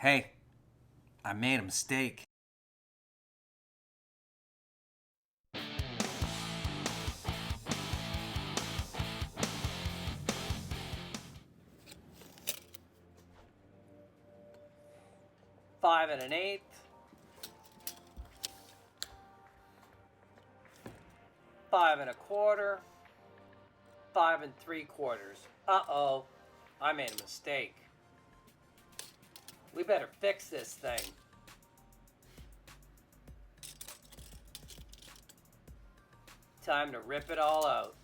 Hey, I made a mistake. Five and an eighth, 5 1/4, 5 3/4. Uh-oh, I made a mistake. We better fix this thing. Time to rip it all out.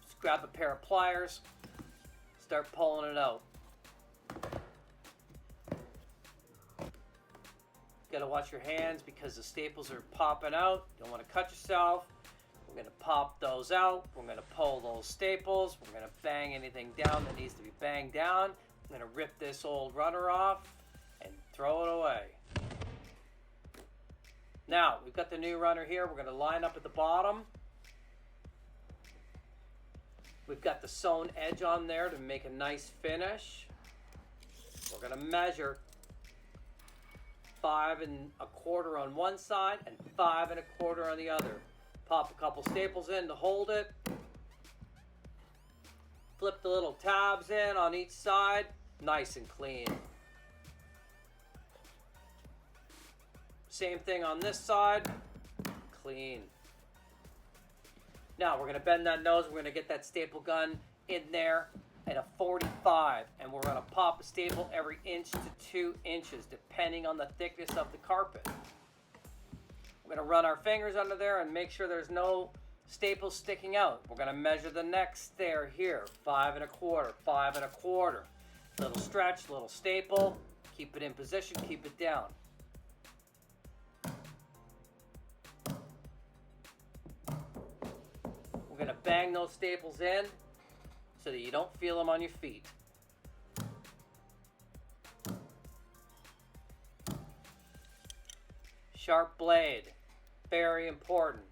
Just grab a pair of pliers, start pulling it out. Gotta watch your hands because the staples are popping out. You don't want to cut yourself. We're gonna pop those out. We're gonna pull those staples. We're gonna bang anything down that needs to be banged down. I'm gonna rip this old runner off and throw it away. Now, we've got the new runner here. We're gonna line up at the bottom. We've got the sewn edge on there to make a nice finish. We're gonna measure 5 1/4 on one side and 5 1/4 on the other. Pop a couple staples in to hold it. Flip the little tabs in on each side, nice and clean. Same thing on this side, clean. Now we're gonna bend that nose, we're gonna get that staple gun in there at a 45, and we're gonna pop a staple every inch to 2 inches, depending on the thickness of the carpet. We're gonna run our fingers under there and make sure there's no staples sticking out. We're gonna measure the next stair here, 5 1/4, 5 1/4. Little stretch, little staple, keep it in position, keep it down. We're gonna bang those staples in so that you don't feel them on your feet. Sharp blade, very important.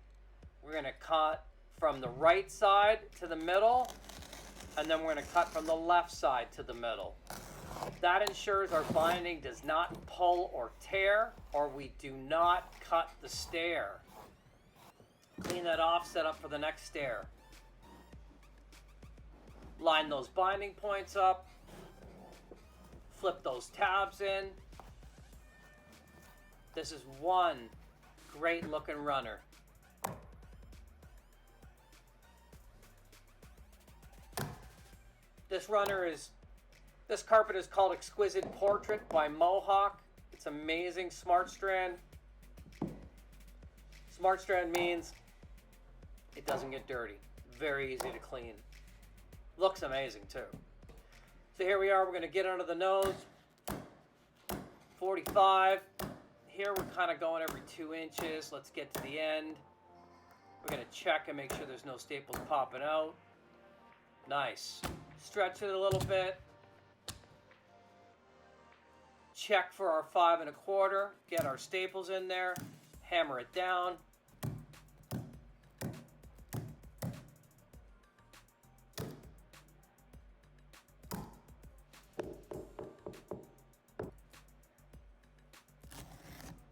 We're gonna cut from the right side to the middle, and then we're gonna cut from the left side to the middle. That ensures our binding does not pull or tear, or we do not cut the stair. Clean that off, set up for the next stair. Line those binding points up, flip those tabs in. This is one great looking runner. This carpet is called Exquisite Portrait by Mohawk. It's amazing Smartstrand. Smartstrand means it doesn't get dirty. Very easy to clean. Looks amazing too. So here we are, we're gonna get under the nose. 45. Here we're kind of going every 2 inches. Let's get to the end. We're gonna check and make sure there's no staples popping out. Nice. Stretch it a little bit. Check for our 5 1/4. Get our staples in there. Hammer it down.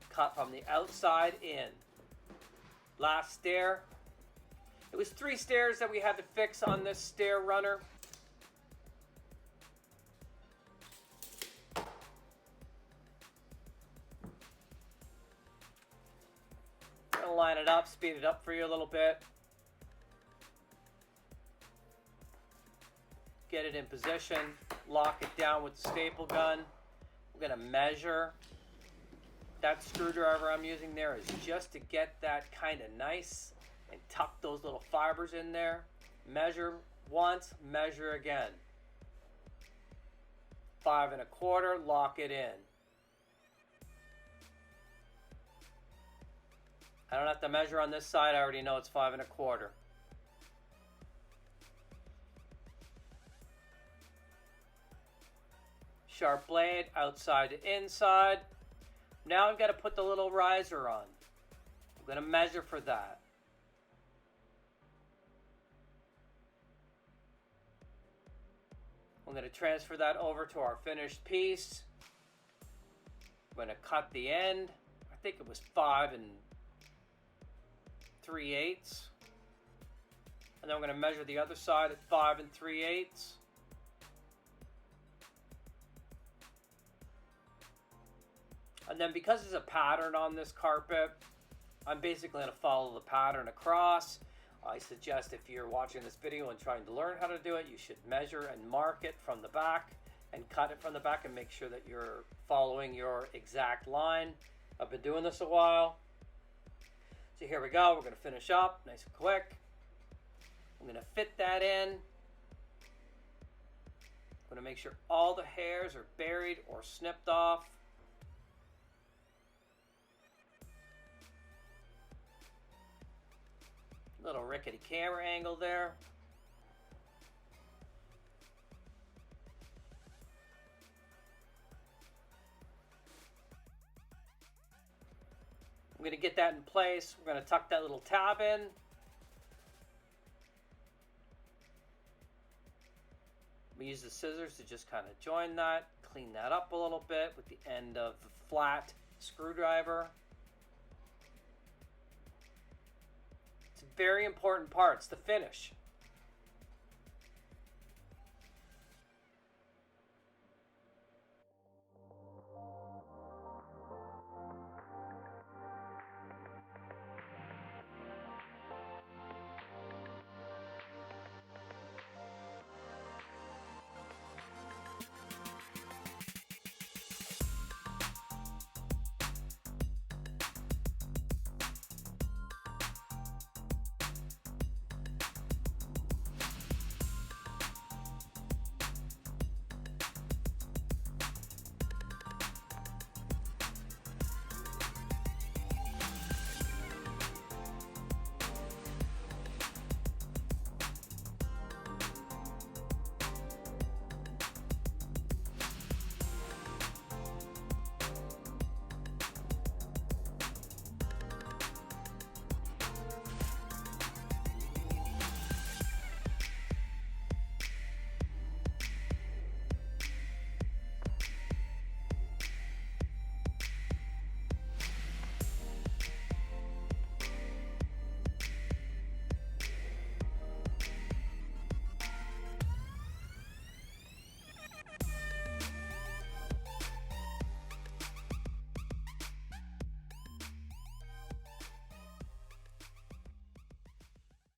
Cut from the outside in. Last stair. It was 3 stairs that we had to fix on this stair runner. Gonna line it up, speed it up for you a little bit. Get it in position, lock it down with the staple gun. We're gonna measure. That screwdriver I'm using there is just to get that kind of nice and tuck those little fibers in there. Measure once, measure again. 5 1/4, lock it in. I don't have to measure on this side, I already know it's 5 1/4. Sharp blade, outside to inside. Now I've got to put the little riser on. I'm going to measure for that. I'm going to transfer that over to our finished piece. I'm going to cut the end. I think it was 5 3/8. And then I'm going to measure the other side at 5 3/8. And then because there's a pattern on this carpet, I'm basically going to follow the pattern across. I suggest if you're watching this video and trying to learn how to do it, you should measure and mark it from the back and cut it from the back and make sure that you're following your exact line. I've been doing this a while. So here we go. We're going to finish up nice and quick. I'm going to fit that in. I'm going to make sure all the hairs are buried or snipped off. Little rickety camera angle there. I'm going to get that in place. We're going to tuck that little tab in. We use the scissors to just kind of join that, clean that up a little bit with the end of the flat screwdriver. It's a very important part. It's the finish.